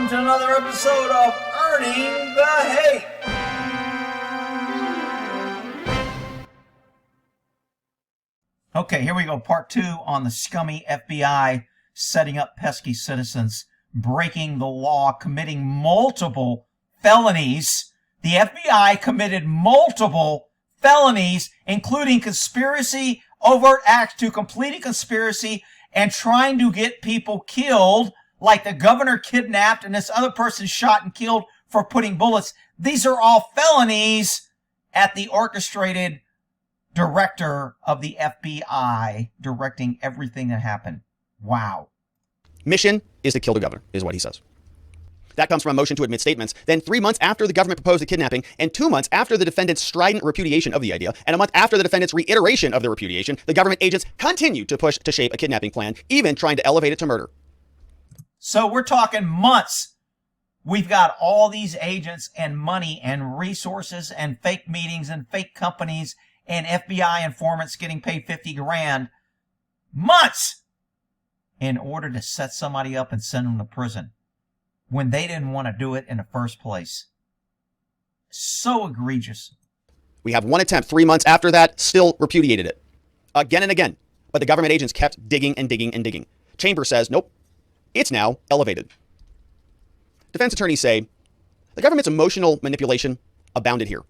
welcome to another episode of Earning the Hate. Okay, here we go. Part 2 on the scummy FBI setting up pesky citizens, breaking the law, committing multiple felonies. The FBI committed multiple felonies, including conspiracy, overt acts to complete a conspiracy, and trying to get people killed, like the governor kidnapped and this other person shot and killed for putting bullets. These are all felonies at the orchestrated director of the FBI, directing everything that happened. Wow. Mission is to kill the governor, is what he says. That comes from a motion to admit statements. Then 3 months after the government proposed the kidnapping, and 2 months after the defendant's strident repudiation of the idea, and a month after the defendant's reiteration of the repudiation, the government agents continued to push to shape a kidnapping plan, even trying to elevate it to murder. So we're talking months. We've got all these agents and money and resources and fake meetings and fake companies and FBI informants getting paid 50 grand. Months in order to set somebody up and send them to prison when they didn't want to do it in the first place. So egregious. We have one attempt 3 months after that, still repudiated it. Again and again. But the government agents kept digging and digging and digging. Chambers says, nope, it's now elevated. Defense attorneys say, the government's emotional manipulation abounded here.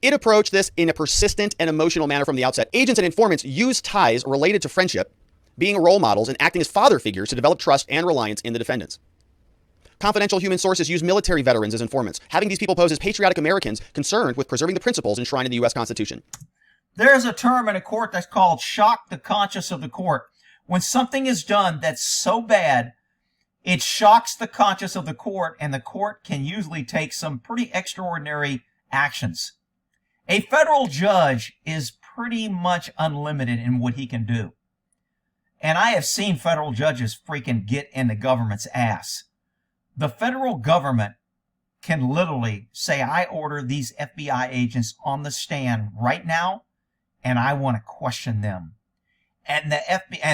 It approached this in a persistent and emotional manner from the outset. Agents and informants used ties related to friendship, being role models and acting as father figures to develop trust and reliance in the defendants. Confidential human sources use military veterans as informants, having these people pose as patriotic Americans concerned with preserving the principles enshrined in the U.S. Constitution. There's a term in a court that's called shock the conscience of the court. When something is done that's so bad, it shocks the conscience of the court, and the court can usually take some pretty extraordinary actions. A federal judge is pretty much unlimited in what he can do. And I have seen federal judges freaking get in the government's ass. The federal government can literally say, I order these FBI agents on the stand right now, and I want to question them. And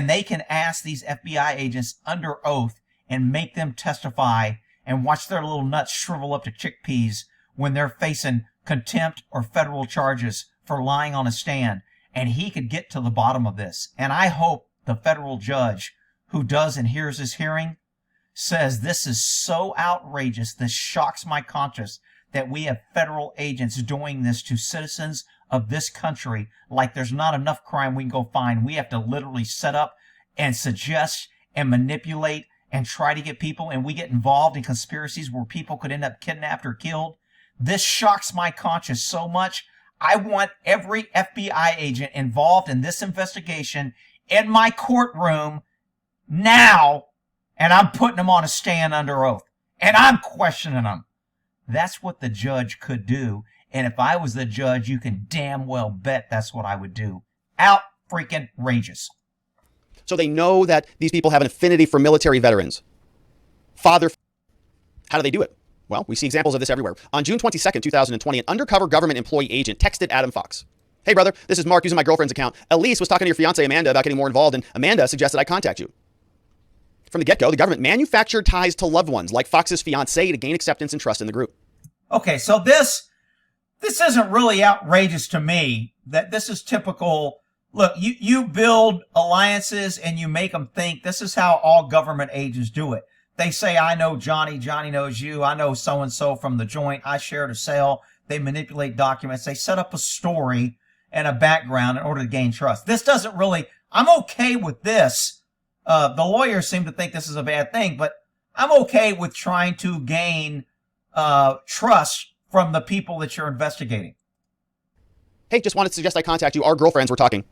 they can ask these FBI agents under oath and make them testify and watch their little nuts shrivel up to chickpeas when they're facing contempt or federal charges for lying on a stand. And he could get to the bottom of this. And I hope the federal judge who does and hears this hearing says, this is so outrageous, this shocks my conscience that we have federal agents doing this to citizens of this country like there's not enough crime we can go find. We have to literally set up and suggest and manipulate and try to get people, and we get involved in conspiracies where people could end up kidnapped or killed. This shocks my conscience so much. I want every FBI agent involved in this investigation in my courtroom now, and I'm putting them on a stand under oath, and I'm questioning them. That's what the judge could do, and if I was the judge, you can damn well bet that's what I would do. Out freaking rageous. So they know that these people have an affinity for military veterans. How do they do it? Well, we see examples of this everywhere. On June 22nd, 2020, an undercover government employee agent texted Adam Fox. Hey, brother, this is Mark using my girlfriend's account. Elise was talking to your fiance, Amanda, about getting more involved, and Amanda suggested I contact you. From the get-go, the government manufactured ties to loved ones like Fox's fiance to gain acceptance and trust in the group. Okay, so this isn't really outrageous to me. That this is typical. Look, you build alliances and you make them think. This is how all government agents do it. They say, I know Johnny, Johnny knows you, I know so-and-so from the joint, I shared a cell. They manipulate documents. They set up a story and a background in order to gain trust. This doesn't really, I'm okay with this. The lawyers seem to think this is a bad thing, but I'm okay with trying to gain trust from the people that you're investigating. Hey, just wanted to suggest I contact you. Our girlfriends were talking.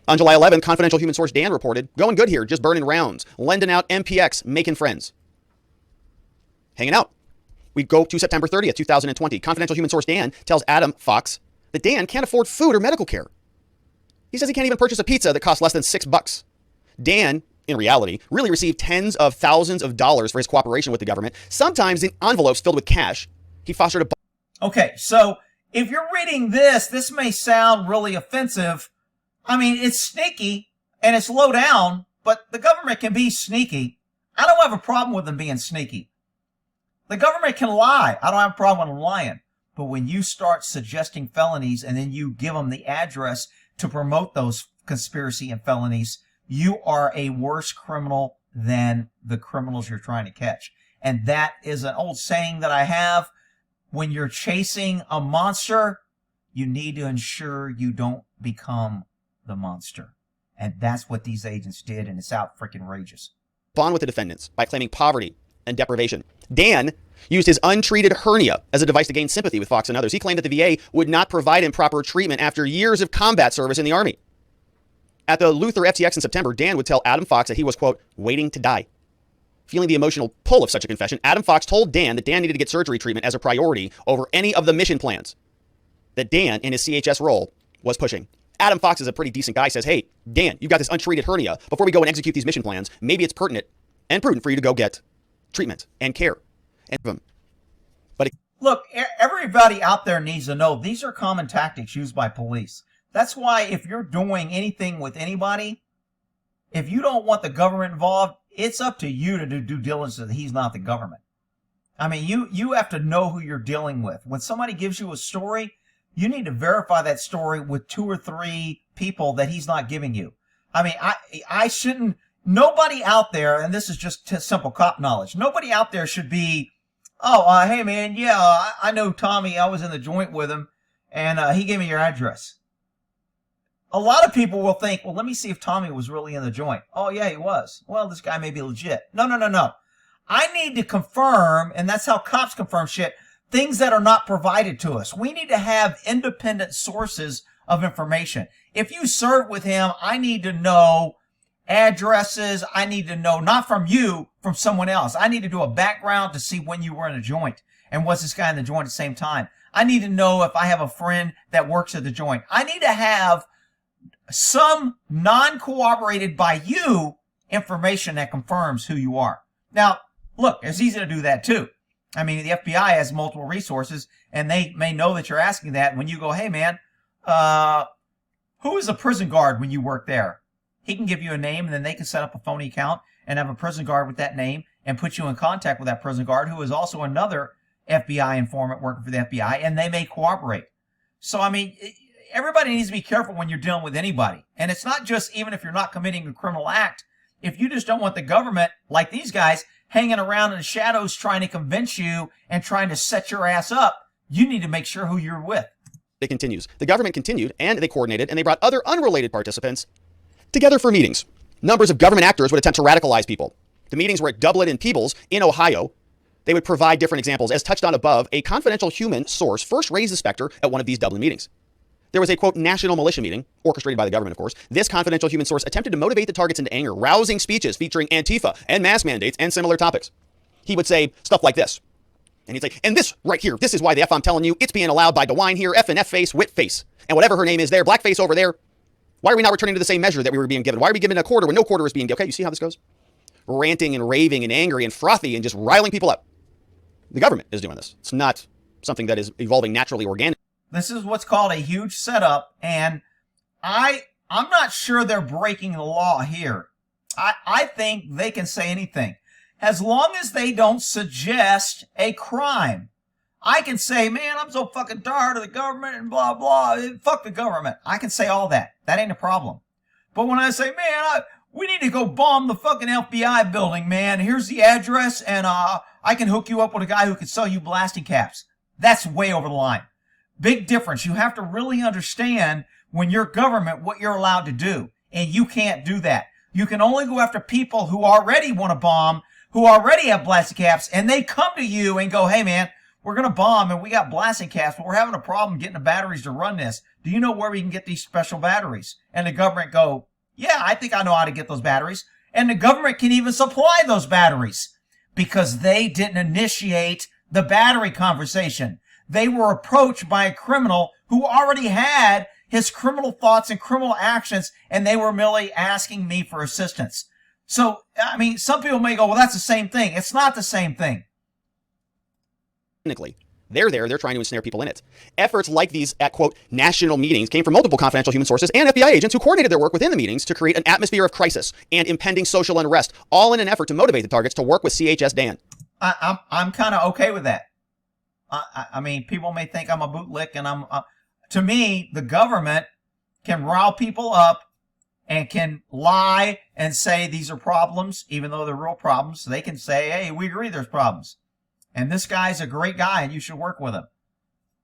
On July 11th, confidential human source Dan reported, going good here, just burning rounds, lending out MPX, making friends. Hanging out. We go to September 30th, 2020. Confidential human source Dan tells Adam Fox that Dan can't afford food or medical care. He says he can't even purchase a pizza that costs less than $6. Dan, in reality, really received tens of thousands of dollars for his cooperation with the government, sometimes in envelopes filled with cash. He fostered a... Okay, so if you're reading this, this may sound really offensive. I mean, it's sneaky and it's low down, but the government can be sneaky. I don't have a problem with them being sneaky. The government can lie. I don't have a problem with them lying. But when you start suggesting felonies and then you give them the address to promote those conspiracy and felonies, you are a worse criminal than the criminals you're trying to catch. And that is an old saying that I have. When you're chasing a monster, you need to ensure you don't become the monster. And that's what these agents did, and it's out freaking outrageous. Bond with the defendants by claiming poverty and deprivation. Dan used his untreated hernia as a device to gain sympathy with Fox and others. He claimed that the VA would not provide him proper treatment after years of combat service in the Army. At the Luther FTX in September, Dan would tell Adam Fox that he was, quote, waiting to die. Feeling the emotional pull of such a confession, Adam Fox told Dan that Dan needed to get surgery treatment as a priority over any of the mission plans that Dan, in his CHS role, was pushing. Adam Fox is a pretty decent guy, says, hey, Dan, you've got this untreated hernia. Before we go and execute these mission plans, maybe it's pertinent and prudent for you to go get treatment and care. Look, everybody out there needs to know these are common tactics used by police. That's why if you're doing anything with anybody, if you don't want the government involved, it's up to you to do due diligence that he's not the government. I mean, you have to know who you're dealing with. When somebody gives you a story, you need to verify that story with 2 or 3 people that he's not giving you. I mean, I shouldn't, nobody out there, and this is just simple cop knowledge, nobody out there should be, hey man, yeah, I know Tommy, I was in the joint with him, and he gave me your address. A lot of people will think, well, let me see if Tommy was really in the joint. Oh, yeah, he was. Well, this guy may be legit. No. I need to confirm, and that's how cops confirm shit, things that are not provided to us. We need to have independent sources of information. If you serve with him, I need to know addresses. I need to know, not from you, from someone else. I need to do a background to see when you were in a joint. And was this guy in the joint at the same time? I need to know if I have a friend that works at the joint. I need to have some non-corroborated by you information that confirms who you are. Now, look, it's easy to do that too. I mean, the FBI has multiple resources, and they may know that you're asking that. When you go, hey man, who is a prison guard when you work there? He can give you a name, and then they can set up a phony account and have a prison guard with that name and put you in contact with that prison guard, who is also another FBI informant working for the FBI, and they may cooperate. So, I mean, everybody needs to be careful when you're dealing with anybody. And it's not just even if you're not committing a criminal act. If you just don't want the government, like these guys, hanging around in the shadows trying to convince you and trying to set your ass up, you need to make sure who you're with. It continues. The government continued, and they coordinated, and they brought other unrelated participants together for meetings. Numbers of government actors would attempt to radicalize people. The meetings were at Dublin and Peebles in Ohio. They would provide different examples. As touched on above, a confidential human source first raised the specter at one of these Dublin meetings. There was a, quote, national militia meeting, orchestrated by the government, of course. This confidential human source attempted to motivate the targets into anger, rousing speeches featuring Antifa and mask mandates and similar topics. He would say stuff like this. And he'd say, and this right here, this is why the F I'm telling you, it's being allowed by DeWine here, F and F face, wit face, and whatever her name is there, blackface over there. Why are we not returning to the same measure that we were being given? Why are we given a quarter when no quarter is being given? Okay, you see how this goes? Ranting and raving and angry and frothy and just riling people up. The government is doing this. It's not something that is evolving naturally organic. This is what's called a huge setup, and I'm not sure they're breaking the law here. I think they can say anything. As long as they don't suggest a crime. I can say, man, I'm so fucking tired of the government and blah, blah. Fuck the government. I can say all that. That ain't a problem. But when I say, man, we need to go bomb the fucking FBI building, man. Here's the address, and I can hook you up with a guy who can sell you blasting caps. That's way over the line. Big difference. You have to really understand when you're government what you're allowed to do. And you can't do that. You can only go after people who already want to bomb, who already have blasting caps, and they come to you and go, hey man, we're going to bomb and we got blasting caps, but we're having a problem getting the batteries to run this. Do you know where we can get these special batteries? And the government go, yeah, I think I know how to get those batteries. And the government can even supply those batteries because they didn't initiate the battery conversation. They were approached by a criminal who already had his criminal thoughts and criminal actions, and they were merely asking me for assistance. So, I mean, some people may go, well, that's the same thing. It's not the same thing. Technically, they're trying to ensnare people in it. Efforts like these at, quote, national meetings came from multiple confidential human sources and FBI agents who coordinated their work within the meetings to create an atmosphere of crisis and impending social unrest, all in an effort to motivate the targets to work with CHS Dan. I'm kind of okay with that. I mean, people may think I'm a bootlick, and to me, the government can rile people up and can lie and say these are problems, even though they're real problems. So they can say, hey, we agree there's problems. And this guy's a great guy and you should work with him.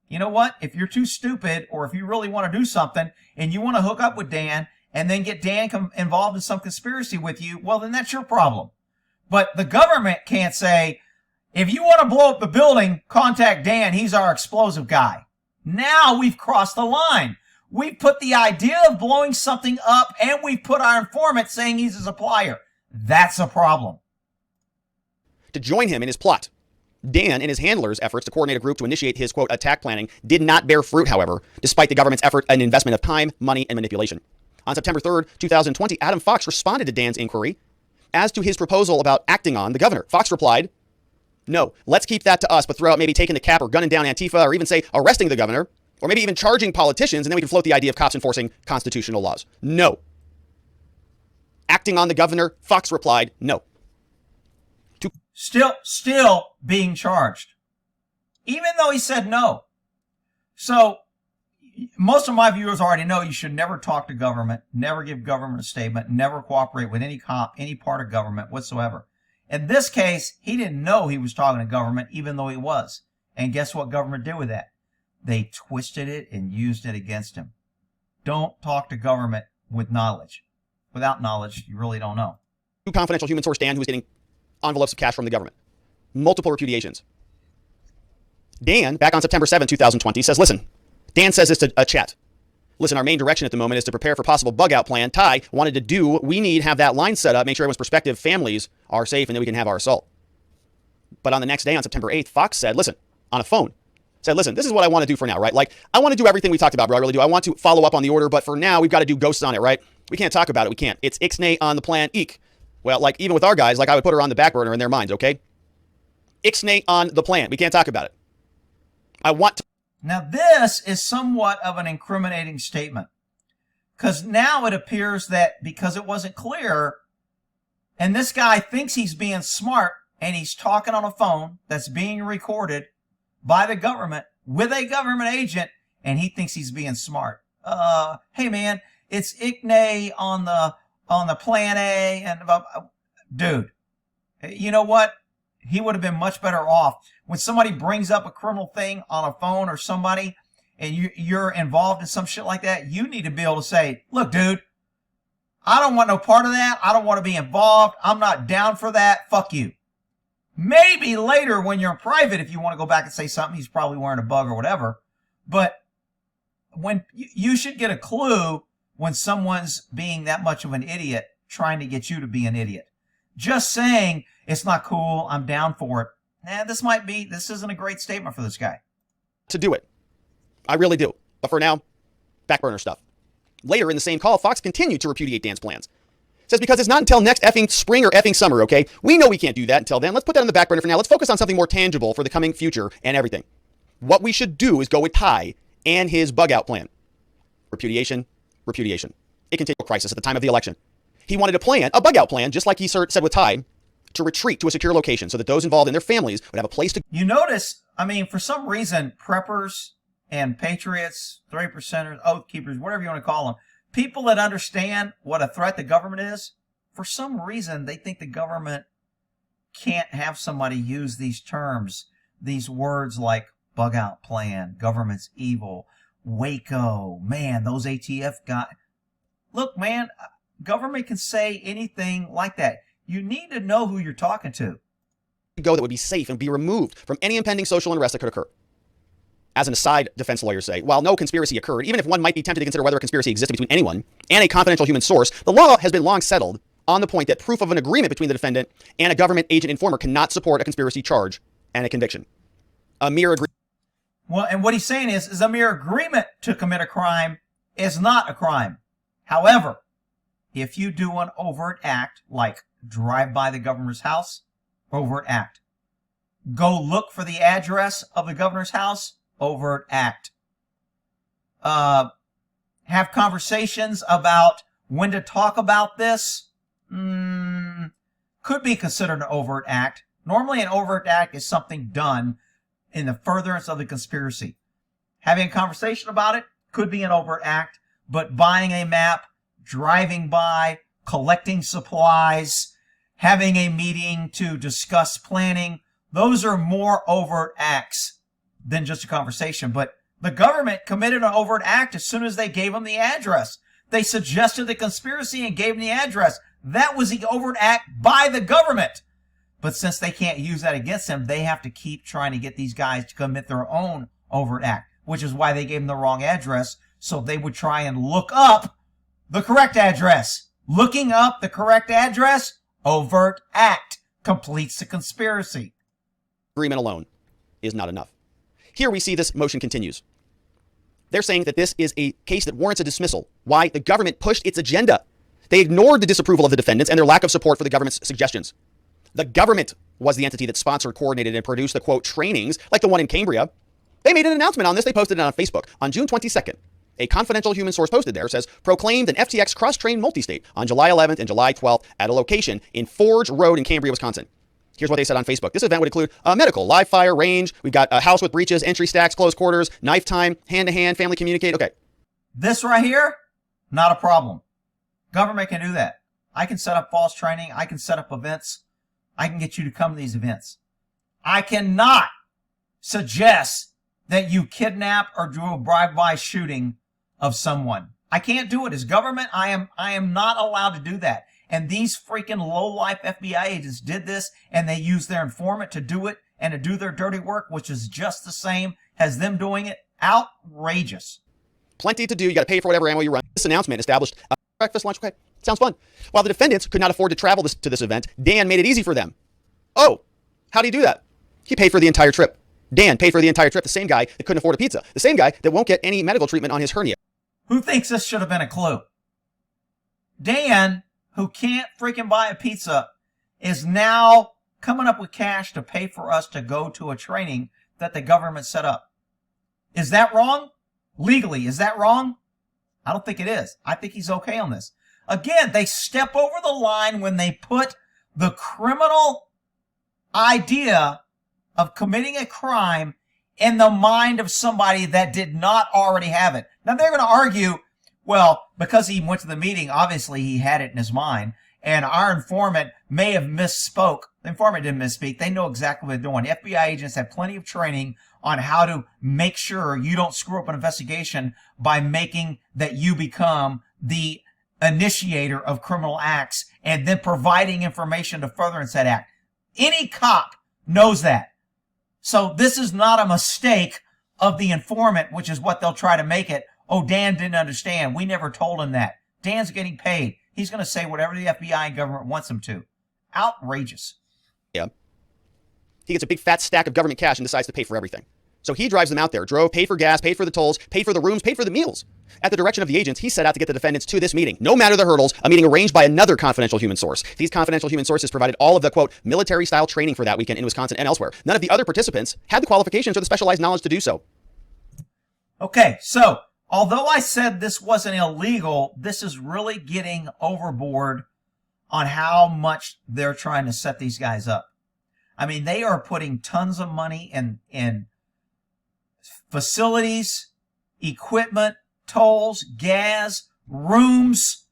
You know what? If you're too stupid, or if you really want to do something and you want to hook up with Dan and then get Dan involved in some conspiracy with you, well, then that's your problem. But the government can't say, if you want to blow up the building, contact Dan. He's our explosive guy. Now we've crossed the line. We've put the idea of blowing something up, and we've put our informant saying he's a supplier. That's a problem. To join him in his plot. Dan and his handlers' efforts to coordinate a group to initiate his, quote, attack planning did not bear fruit, however, despite the government's effort and investment of time, money, and manipulation. On September 3rd, 2020, Adam Fox responded to Dan's inquiry as to his proposal about acting on the governor. Fox replied, no, let's keep that to us, but throw out maybe taking the cap or gunning down Antifa, or even say arresting the governor, or maybe even charging politicians, and then we can float the idea of cops enforcing constitutional laws. No. Acting on the governor, Fox replied, no. Still being charged, even though he said no. So most of my viewers already know you should never talk to government, never give government a statement, never cooperate with any cop, any part of government whatsoever. In this case, he didn't know he was talking to government, even though he was. And guess what government did with that? They twisted it and used it against him. Don't talk to government with knowledge. Without knowledge, you really don't know. Confidential human source Dan, who was getting envelopes of cash from the government. Multiple repudiations. Dan, back on September 7, 2020, says, listen, Dan says this to a chat. Listen, our main direction at the moment is to prepare for possible bug-out plan. Ty wanted to do what we need, have that line set up, make sure everyone's prospective families are safe, and then we can have our assault. But on the next day, on September 8th, Fox said, listen, on a phone, said, listen, this is what I want to do for now, right? Like, I want to do everything we talked about, bro. I really do. I want to follow up on the order, but for now, we've got to do ghosts on it, right? We can't talk about it. We can't. It's ixnay on the plan, eek. Well, like, even with our guys, like, I would put her on the back burner in their minds, okay? Ixnay on the plan. We can't talk about it. I want to. Now, this is somewhat of an incriminating statement, because now it appears that because it wasn't clear, and this guy thinks he's being smart, and he's talking on a phone that's being recorded by the government with a government agent, and he thinks he's being smart. Hey man, it's ixnay on the plan A, and dude, you know what? He would have been much better off. When somebody brings up a criminal thing on a phone or somebody, and you're involved in some shit like that, you need to be able to say, look, dude, I don't want no part of that. I don't want to be involved. I'm not down for that. Fuck you. Maybe later when you're in private, if you want to go back and say something, he's probably wearing a bug or whatever. But when you should get a clue when someone's being that much of an idiot, trying to get you to be an idiot. Just saying, it's not cool, I'm down for it. This isn't a great statement for this guy. To do it. I really do. But for now, back burner stuff. Later in the same call, Fox continued to repudiate Dan's plans. Says, because it's not until next effing spring or effing summer, okay? We know we can't do that until then. Let's put that on the back burner for now. Let's focus on something more tangible for the coming future and everything. What we should do is go with Ty and his bug out plan. Repudiation. It can take a crisis at the time of the election. He wanted a bug out plan, just like he said with Ty, to retreat to a secure location so that those involved and their families would have a place to. You notice, for some reason, preppers and patriots, 3%ers, oath keepers, whatever you want to call them, people that understand what a threat the government is, for some reason, they think the government can't have somebody use these terms, these words like bug out plan, government's evil, Waco, man, those ATF guys. Look, man, government can say anything like that. You need to know who you're talking to. Go that would be safe and be removed from any impending social unrest that could occur. As an aside, defense lawyers say, while no conspiracy occurred, even if one might be tempted to consider whether a conspiracy existed between anyone and a confidential human source, the law has been long settled on the point that proof of an agreement between the defendant and a government agent informer cannot support a conspiracy charge and a conviction. A mere agreement. Well, and what he's saying is a mere agreement to commit a crime is not a crime. However, if you do an overt act, like drive by the governor's house, overt act. Go look for the address of the governor's house, overt act. Have conversations about when to talk about this, could be considered an overt act. Normally an overt act is something done in the furtherance of the conspiracy. Having a conversation about it could be an overt act, but buying a map, driving by, collecting supplies, having a meeting to discuss planning, those are more overt acts than just a conversation. But the government committed an overt act as soon as they gave them the address. They suggested the conspiracy and gave them the address. That was the overt act by the government. But since they can't use that against them, they have to keep trying to get these guys to commit their own overt act, which is why they gave them the wrong address, so they would try and look up the correct address. Looking up the correct address, overt act, completes the conspiracy. Agreement alone is not enough. Here we see this motion continues. They're saying that this is a case that warrants a dismissal. Why? The government pushed its agenda. They ignored the disapproval of the defendants and their lack of support for the government's suggestions. The government was the entity that sponsored, coordinated, and produced the, quote, trainings, like the one in Cambria. They made an announcement on this. They posted it on Facebook on June 22nd. A confidential human source posted there says, proclaimed an FTX cross-train multi-state on July 11th and July 12th at a location in Forge Road in Cambria, Wisconsin. Here's what they said on Facebook. This event would include medical, live fire, range. We've got a house with breaches, entry stacks, close quarters, knife time, hand-to-hand, family communicate. Okay. This right here, not a problem. Government can do that. I can set up false training. I can set up events. I can get you to come to these events. I cannot suggest that you kidnap or do a drive-by shooting of someone. I can't do it. As government, I am not allowed to do that. And these freaking low-life FBI agents did this, and they used their informant to do it and to do their dirty work, which is just the same as them doing it. Outrageous. Plenty to do. You got to pay for whatever ammo you run. This announcement established a breakfast, lunch. Okay, sounds fun. While the defendants could not afford to travel to this event, Dan made it easy for them. Oh, how do you do that? He paid for the entire trip. Dan paid for the entire trip. The same guy that couldn't afford a pizza. The same guy that won't get any medical treatment on his hernia. Who thinks this should have been a clue? Dan, who can't freaking buy a pizza, is now coming up with cash to pay for us to go to a training that the government set up. Is that wrong? Legally, is that wrong? I don't think it is. I think he's okay on this. Again, they step over the line when they put the criminal idea of committing a crime in the mind of somebody that did not already have it. Now, they're going to argue, well, because he went to the meeting, obviously he had it in his mind, and our informant may have misspoke. The informant didn't misspeak. They know exactly what they're doing. FBI agents have plenty of training on how to make sure you don't screw up an investigation by making that you become the initiator of criminal acts and then providing information to furtherance that act. Any cop knows that. So this is not a mistake of the informant, which is what they'll try to make it. Oh, Dan didn't understand. We never told him that. Dan's getting paid. He's going to say whatever the FBI and government wants him to. Outrageous. Yeah. He gets a big fat stack of government cash and decides to pay for everything. So he drives them out there, drove, paid for gas, paid for the tolls, paid for the rooms, paid for the meals. At the direction of the agents, he set out to get the defendants to this meeting. No matter the hurdles, a meeting arranged by another confidential human source. These confidential human sources provided all of the, quote, military-style training for that weekend in Wisconsin and elsewhere. None of the other participants had the qualifications or the specialized knowledge to do so. Okay, so although I said this wasn't illegal, this is really getting overboard on how much they're trying to set these guys up. I mean, they are putting tons of money in facilities, equipment, tolls, gas, rooms.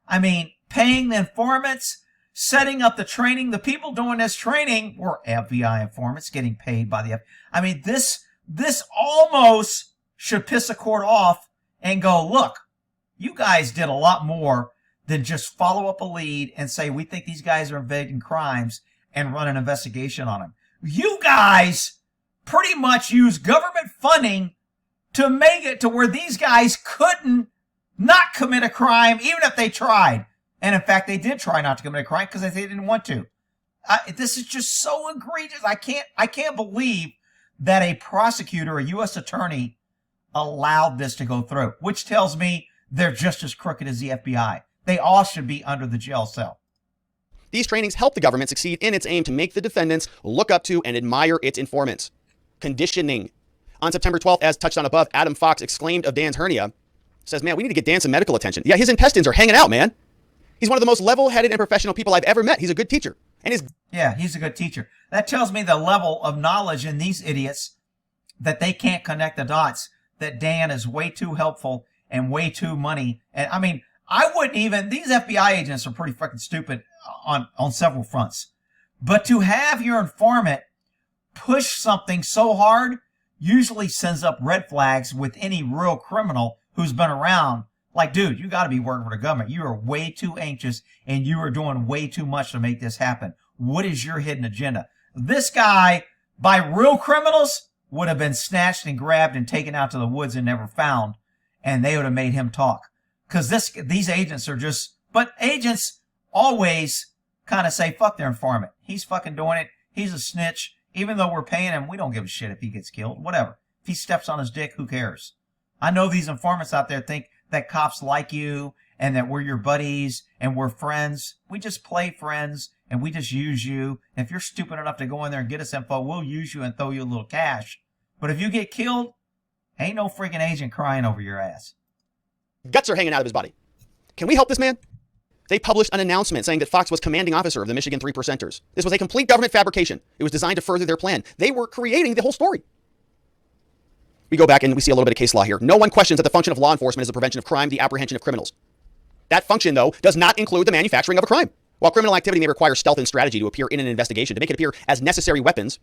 I mean, paying the informants, setting up the training. The people doing this training were FBI informants getting paid by the FBI. I mean, this almost should piss a court off and go, look, you guys did a lot more than just follow up a lead and say, we think these guys are involved crimes and run an investigation on them. You guys pretty much use government funding to make it to where these guys couldn't not commit a crime, even if they tried. And in fact, they did try not to commit a crime because they didn't want to. This is just so egregious. I can't believe that a prosecutor, a U.S. attorney, allowed this to go through, which tells me they're just as crooked as the FBI. They all should be under the jail cell. These trainings help the government succeed in its aim to make the defendants look up to and admire its informants. Conditioning. On September 12th, as touched on above, Adam Fox exclaimed of Dan's hernia, says, man, we need to get Dan some medical attention. Yeah, his intestines are hanging out, man. He's one of the most level-headed and professional people I've ever met. He's a good teacher. And his Yeah, he's a good teacher. That tells me the level of knowledge in these idiots that they can't connect the dots, that Dan is way too helpful and way too money. And I mean, I wouldn't even, these FBI agents are pretty fucking stupid on several fronts. But to have your informant push something so hard usually sends up red flags with any real criminal who's been around. Like, dude, you got to be working for the government. You are way too anxious and you are doing way too much to make this happen. What is your hidden agenda? This guy, by real criminals, would have been snatched and grabbed and taken out to the woods and never found. And they would have made him talk. Because these agents are just, but agents always kind of say, fuck their informant. He's fucking doing it. He's a snitch. Even though we're paying him, we don't give a shit if he gets killed. Whatever. If he steps on his dick, who cares? I know these informants out there think that cops like you and that we're your buddies and we're friends. We just play friends and we just use you. If you're stupid enough to go in there and get us info, we'll use you and throw you a little cash. But if you get killed, ain't no freaking agent crying over your ass. guts are hanging out of his body. Can we help this man? They published an announcement saying that Fox was commanding officer of the Michigan 3%ers. This was a complete government fabrication. It was designed to further their plan. They were creating the whole story. We go back and we see a little bit of case law here. No one questions that the function of law enforcement is the prevention of crime, the apprehension of criminals. That function, though, does not include the manufacturing of a crime. While criminal activity may require stealth and strategy to appear in an investigation, to make it appear as necessary weapons,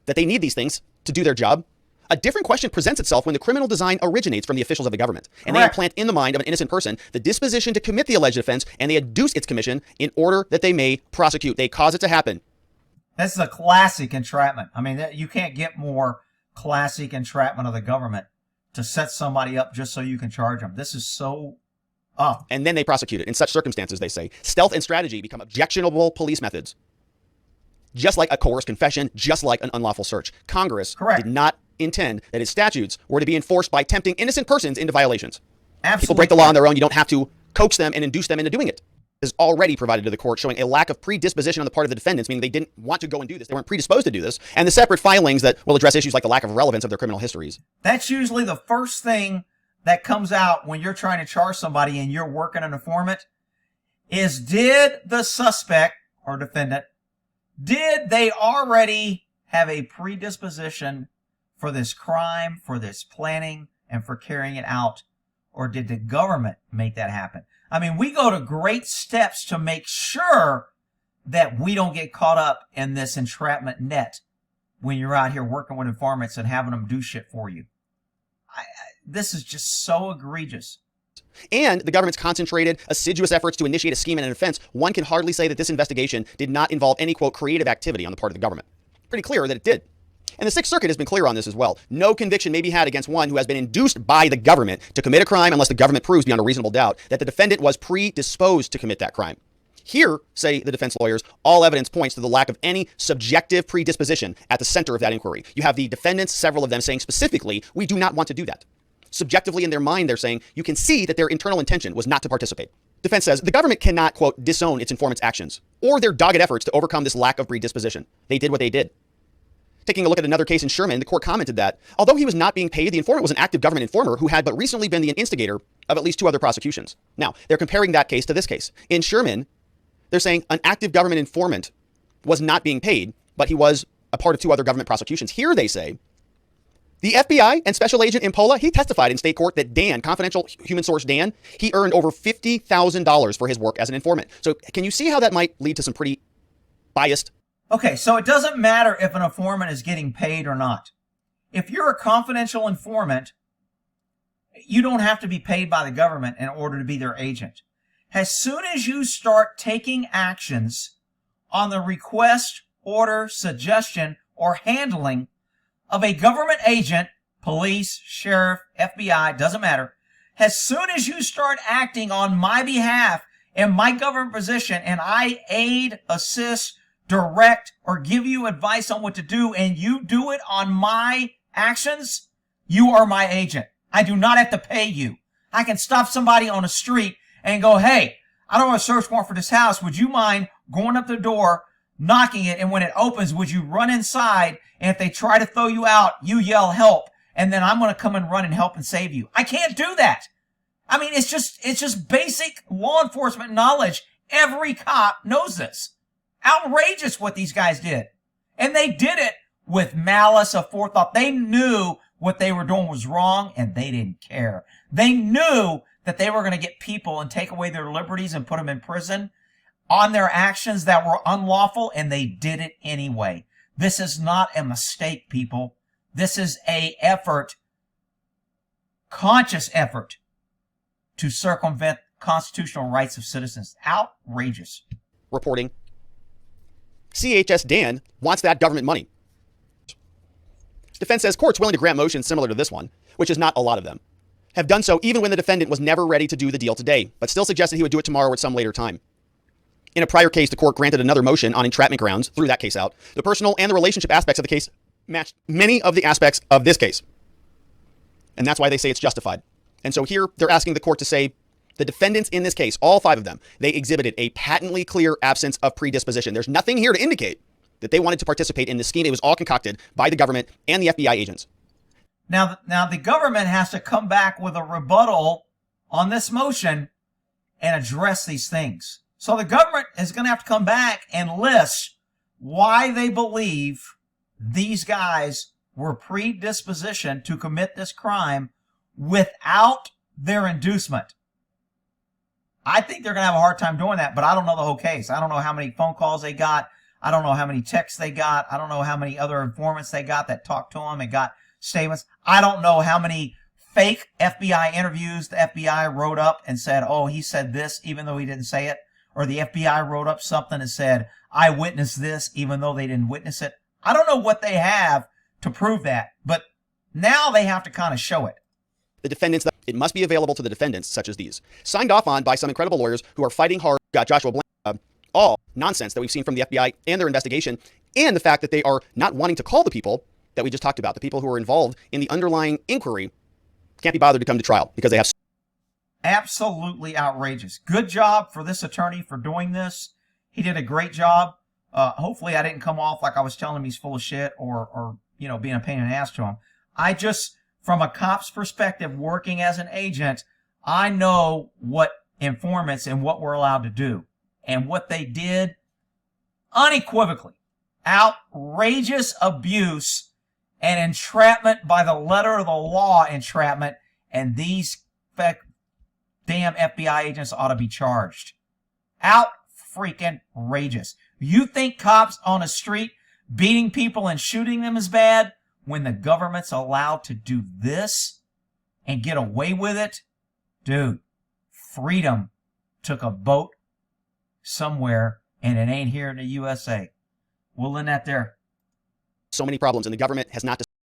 that they need these things to do their job, a different question presents itself when the criminal design originates from the officials of the government, and they implant in the mind of an innocent person the disposition to commit the alleged offense, and they induce its commission in order that they may prosecute. They cause it to happen. This is a classic entrapment. I mean, you can't get more classic entrapment of the government to set somebody up just so you can charge them. This is so up. And then they prosecute it. In such circumstances, they say, stealth and strategy become objectionable police methods. Just like a coerced confession, just like an unlawful search. Congress did not intend that its statutes were to be enforced by tempting innocent persons into violations. Absolutely. People break the law on their own. You don't have to coax them and induce them into doing it. Is already provided to the court, showing a lack of predisposition on the part of the defendants, meaning they didn't want to go and do this. They weren't predisposed to do this. And the separate filings that will address issues like the lack of relevance of their criminal histories. That's usually the first thing that comes out when you're trying to charge somebody and you're working an informant is, did the suspect or defendant, did they already have a predisposition for this crime, for this planning, and for carrying it out? Or did the government make that happen? I mean, we go to great steps to make sure that we don't get caught up in this entrapment net when you're out here working with informants and having them do shit for you. This is just so egregious. And the government's concentrated, assiduous efforts to initiate a scheme and an offense. One can hardly say that this investigation did not involve any, quote, creative activity on the part of the government. Pretty clear that it did. And the Sixth Circuit has been clear on this as well. No conviction may be had against one who has been induced by the government to commit a crime unless the government proves beyond a reasonable doubt that the defendant was predisposed to commit that crime. Here, say the defense lawyers, all evidence points to the lack of any subjective predisposition at the center of that inquiry. You have the defendants, several of them, saying specifically, we do not want to do that. Subjectively in their mind, they're saying, you can see that their internal intention was not to participate. Defense says the government cannot, quote, disown its informant's actions or their dogged efforts to overcome this lack of predisposition. They did what they did. Taking a look at another case in Sherman, the court commented that, although he was not being paid, the informant was an active government informer who had but recently been the instigator of at least 2 other prosecutions. Now, they're comparing that case to this case. In Sherman, they're saying an active government informant was not being paid, but he was a part of 2 other government prosecutions. Here they say, the FBI and Special Agent Impola, he testified in state court that Dan, confidential human source Dan, he earned over $50,000 for his work as an informant. So can you see how that might lead to some pretty biased? Okay, so it doesn't matter if an informant is getting paid or not. If you're a confidential informant, you don't have to be paid by the government in order to be their agent. As soon as you start taking actions on the request, order, suggestion, or handling of a government agent, police, sheriff, FBI, doesn't matter. As soon as you start acting on my behalf in my government position and I aid, assist, direct, or give you advice on what to do, and you do it on my actions, you are my agent. I do not have to pay you. I can stop somebody on the street and go, hey, I don't want a search warrant for this house. Would you mind going up the door, knocking it, and when it opens, would you run inside? And if they try to throw you out, you yell help, and then I'm going to come and run and help and save you. I can't do that. I mean, it's just basic law enforcement knowledge. Every cop knows this. Outrageous what these guys did. And they did it with malice aforethought. They knew what they were doing was wrong, and they didn't care. They knew that they were going to get people and take away their liberties and put them in prison on their actions that were unlawful, and they did it anyway. This is not a mistake, people. This is a effort, conscious effort, to circumvent constitutional rights of citizens. Outrageous. Reporting. CHS Dan wants that government money. Defense says courts willing to grant motions similar to this one, which is not a lot of them, have done so even when the defendant was never ready to do the deal today, but still suggested he would do it tomorrow at some later time. In a prior case, the court granted another motion on entrapment grounds, threw that case out. The personal and the relationship aspects of the case matched many of the aspects of this case. And that's why they say it's justified. And so here they're asking the court to say the defendants in this case, all 5 of them, they exhibited a patently clear absence of predisposition. There's nothing here to indicate that they wanted to participate in this scheme. It was all concocted by the government and the FBI agents. Now the government has to come back with a rebuttal on this motion and address these things. So the government is going to have to come back and list why they believe these guys were predispositioned to commit this crime without their inducement. I think they're going to have a hard time doing that, but I don't know the whole case. I don't know how many phone calls they got. I don't know how many texts they got. I don't know how many other informants they got that talked to them and got statements. I don't know how many fake FBI interviews the FBI wrote up and said, oh, he said this even though he didn't say it. Or the FBI wrote up something and said, I witnessed this even though they didn't witness it. I don't know what they have to prove that, but now they have to kind of show it. The defendants, it must be available to the defendants, such as these. Signed off on by some incredible lawyers who are fighting hard. Got Joshua Blanchard. All nonsense that we've seen from the FBI and their investigation, and the fact that they are not wanting to call the people that we just talked about, the people who are involved in the underlying inquiry, can't be bothered to come to trial because they have... Absolutely outrageous. Good job for this attorney for doing this. He did a great job. Hopefully I didn't come off like I was telling him he's full of shit or being a pain in the ass to him. I just, from a cop's perspective, working as an agent, I know what informants and what we're allowed to do. And what they did, unequivocally, outrageous abuse and entrapment by the letter of the law entrapment, and these damn FBI agents ought to be charged. Out-freaking-rageous. You think cops on the street beating people and shooting them is bad when the government's allowed to do this and get away with it? Dude, freedom took a boat somewhere, and it ain't here in the USA. We'll end that there. So many problems, and the government has not